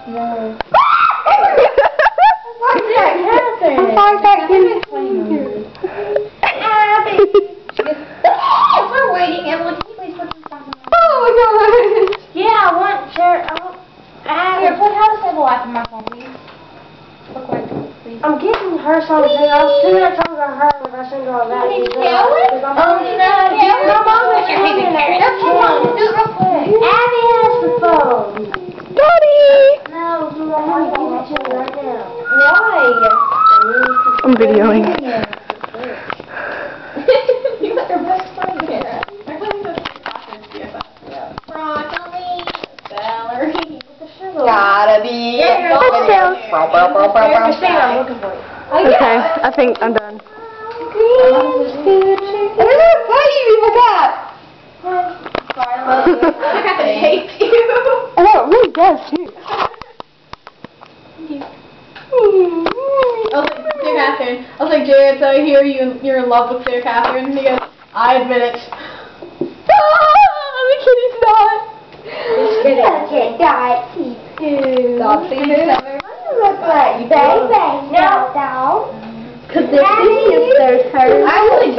No. We're waiting, Emily. Can you please put this back on? Oh my god! Yeah, I want Jared. Here, put How to Save a Life on my phone, please. Real quick, please. I'm getting her something. I'll send that song to her when I send her all that. Can you tell it? My Oh, no. mom is You're singing taking it. care of it. Come on, do it real quick. Abby has the phone. Daddy! No, I'm going to give it to her right now. Why? I'm videoing. You let your best friend here. My friend says broccoli, celery. Gotta be. Yeah, I'm looking for you. Okay, I think I'm done. I hate you. Oh, it really does too. I was like, Dear Catherine. I was like, Jared, so I hear you're in love with Dear Catherine. And he goes, I admit it. The kitty's not. Okay, guys, keep two. Dog season. Look like baby. No. Because their sisters, I really